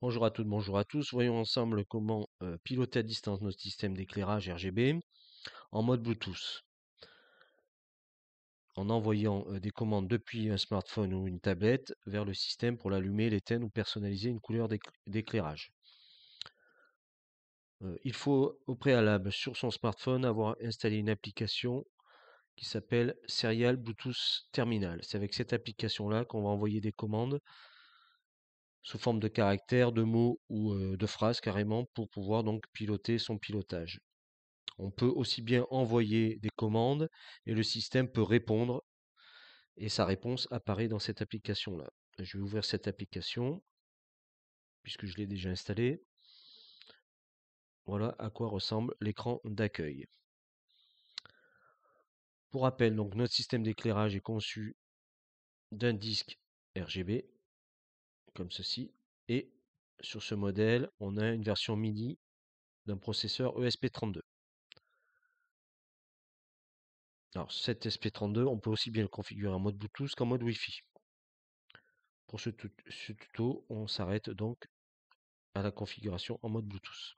Bonjour à toutes, bonjour à tous. Voyons ensemble comment piloter à distance notre système d'éclairage RGB en mode Bluetooth. En envoyant des commandes depuis un smartphone ou une tablette vers le système pour l'allumer, l'éteindre ou personnaliser une couleur d'éclairage. Il faut au préalable sur son smartphone avoir installé une application qui s'appelle Serial Bluetooth Terminal. C'est avec cette application-là qu'on va envoyer des commandes sous forme de caractères, de mots ou de phrases carrément pour pouvoir donc piloter son pilotage. On peut aussi bien envoyer des commandes et le système peut répondre et sa réponse apparaît dans cette application-là. Je vais ouvrir cette application puisque je l'ai déjà installée. Voilà à quoi ressemble l'écran d'accueil. Pour rappel, donc notre système d'éclairage est conçu d'un disque RGB comme ceci et sur ce modèle, on a une version mini d'un processeur ESP32. Alors cet ESP32, on peut aussi bien le configurer en mode Bluetooth qu'en mode Wi-Fi. Pour ce tuto, on s'arrête donc à la configuration en mode Bluetooth.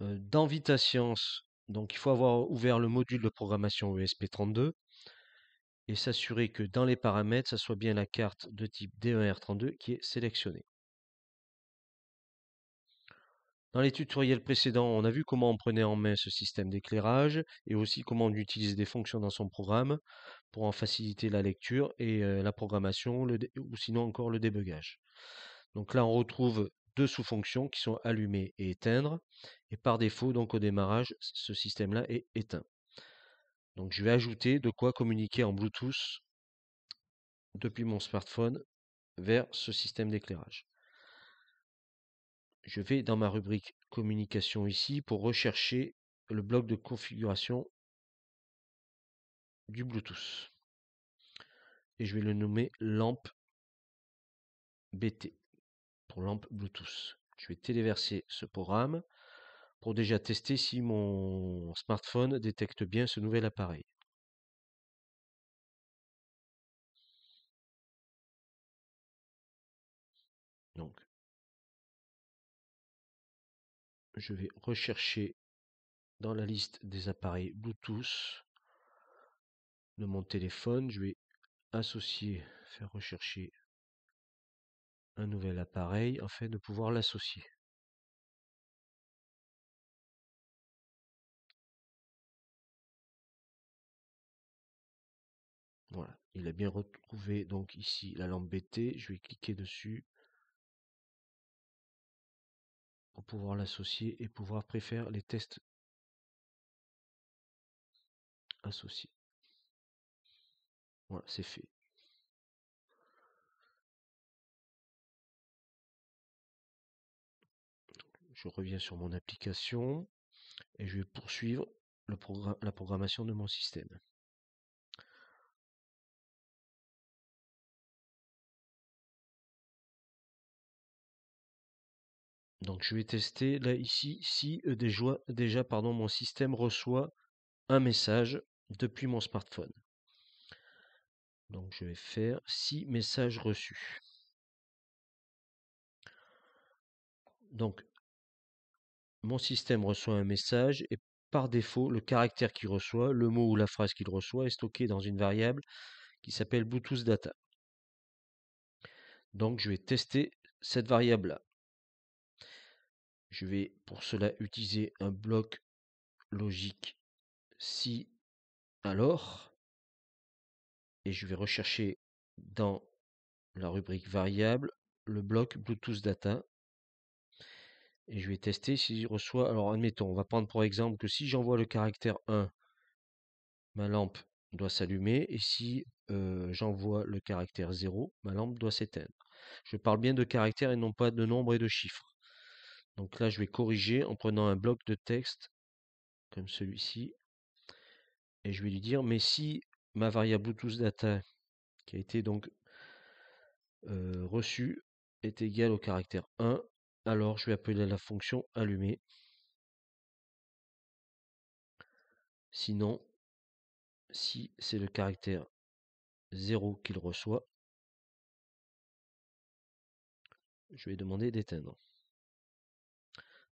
Dans VitaScience, donc il faut avoir ouvert le module de programmation ESP32 et s'assurer que dans les paramètres, ça soit bien la carte de type D1R32 qui est sélectionnée. Dans les tutoriels précédents, on a vu comment on prenait en main ce système d'éclairage et aussi comment on utilise des fonctions dans son programme pour en faciliter la lecture et la programmation ou sinon encore le débugage. Donc là, on retrouve deux sous-fonctions qui sont allumer et éteindre. Et par défaut, donc au démarrage, ce système-là est éteint. Donc je vais ajouter de quoi communiquer en Bluetooth depuis mon smartphone vers ce système d'éclairage. Je vais dans ma rubrique communication ici pour rechercher le bloc de configuration du Bluetooth. Et je vais le nommer lampe BT pour lampe Bluetooth. Je vais téléverser ce programme pour déjà tester si mon smartphone détecte bien ce nouvel appareil. Donc, je vais rechercher dans la liste des appareils Bluetooth de mon téléphone. Je vais associer, faire rechercher un nouvel appareil afin de pouvoir l'associer. Voilà, il a bien retrouvé donc ici la lampe BT. Je vais cliquer dessus pour pouvoir l'associer et pouvoir préférer les tests associés. Voilà, c'est fait. Je reviens sur mon application et je vais poursuivre la programmation de mon système. Donc je vais tester là ici si déjà mon système reçoit un message depuis mon smartphone. Donc je vais faire si messages reçus. Donc mon système reçoit un message et par défaut le caractère qu'il reçoit, le mot ou la phrase qu'il reçoit est stocké dans une variable qui s'appelle Bluetooth Data. Donc je vais tester cette variable là. Je vais pour cela utiliser un bloc logique si alors et je vais rechercher dans la rubrique variable le bloc Bluetooth Data et je vais tester s'il reçoit. Alors admettons, on va prendre pour exemple que si j'envoie le caractère 1, ma lampe doit s'allumer et si j'envoie le caractère 0, ma lampe doit s'éteindre. Je parle bien de caractères et non pas de nombres et de chiffres. Donc là, je vais corriger en prenant un bloc de texte comme celui-ci et je vais lui dire mais si ma variable Bluetooth Data qui a été donc reçue est égale au caractère 1, alors je vais appeler la fonction allumer. Sinon, Si c'est le caractère 0 qu'il reçoit, je vais demander d'éteindre.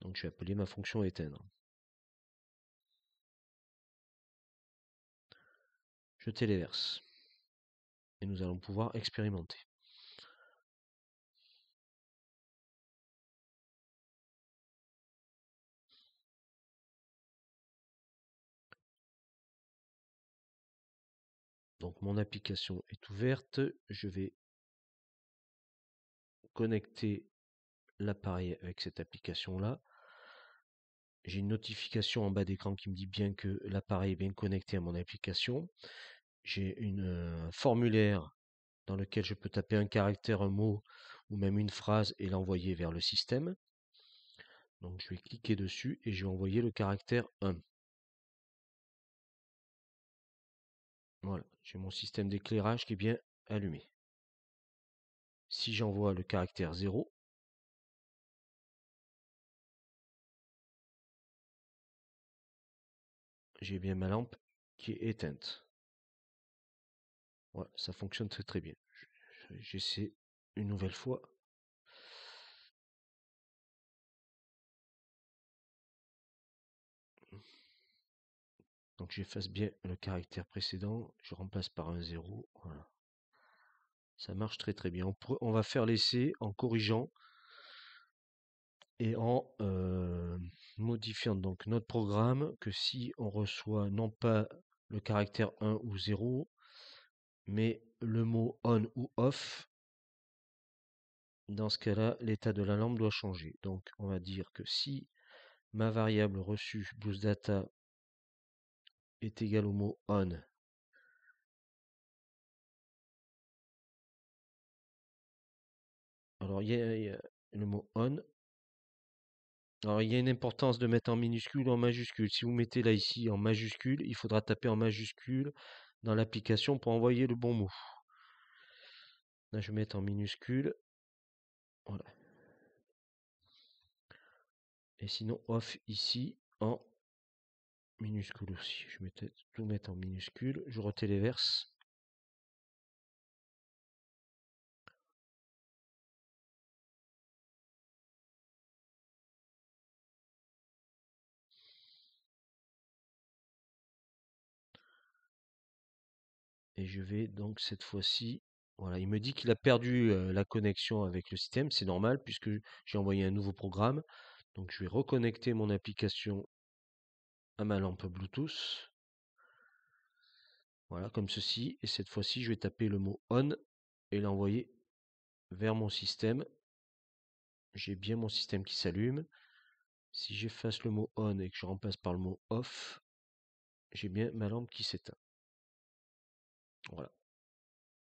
Donc je vais appeler ma fonction éteindre. Je téléverse. Et nous allons pouvoir expérimenter. Donc mon application est ouverte. Je vais connecter l'appareil avec cette application-là. J'ai une notification en bas d'écran qui me dit bien que l'appareil est bien connecté à mon application. J'ai un formulaire dans lequel je peux taper un caractère, un mot ou même une phrase et l'envoyer vers le système. Donc je vais cliquer dessus et je vais envoyer le caractère 1. Voilà, j'ai mon système d'éclairage qui est bien allumé. Si j'envoie le caractère 0, j'ai bien ma lampe qui est éteinte. Voilà, ça fonctionne très très bien. J'essaie une nouvelle fois. Donc j'efface bien le caractère précédent, je remplace par un 0. Voilà. Ça marche très très bien. On va faire l'essai en corrigeant et en modifiant donc notre programme que si on reçoit non pas le caractère 1 ou 0, mais le mot on ou off, dans ce cas-là, l'état de la lampe doit changer. Donc on va dire que si ma variable reçue boostData est égale au mot on, alors il y a le mot on. Alors il y a une importance de mettre en minuscule ou en majuscule. Si vous mettez là ici en majuscule, il faudra taper en majuscule dans l'application pour envoyer le bon mot. Là je vais mettre en minuscule. Voilà. Et sinon off ici en minuscule aussi. Je vais tout mettre en minuscule. Je retéléverse. Et je vais donc cette fois-ci, voilà, il me dit qu'il a perdu la connexion avec le système, c'est normal puisque j'ai envoyé un nouveau programme. Donc je vais reconnecter mon application à ma lampe Bluetooth. Voilà, comme ceci. Et cette fois-ci, je vais taper le mot on et l'envoyer vers mon système. J'ai bien mon système qui s'allume. Si j'efface le mot on et que je remplace par le mot off, j'ai bien ma lampe qui s'éteint. Voilà.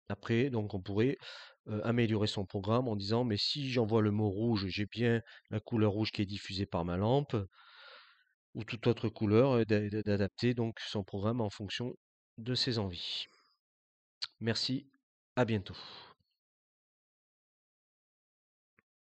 Après, donc on pourrait améliorer son programme en disant mais si j'envoie le mot rouge, j'ai bien la couleur rouge qui est diffusée par ma lampe ou toute autre couleur, d'adapter donc son programme en fonction de ses envies. Merci, à bientôt.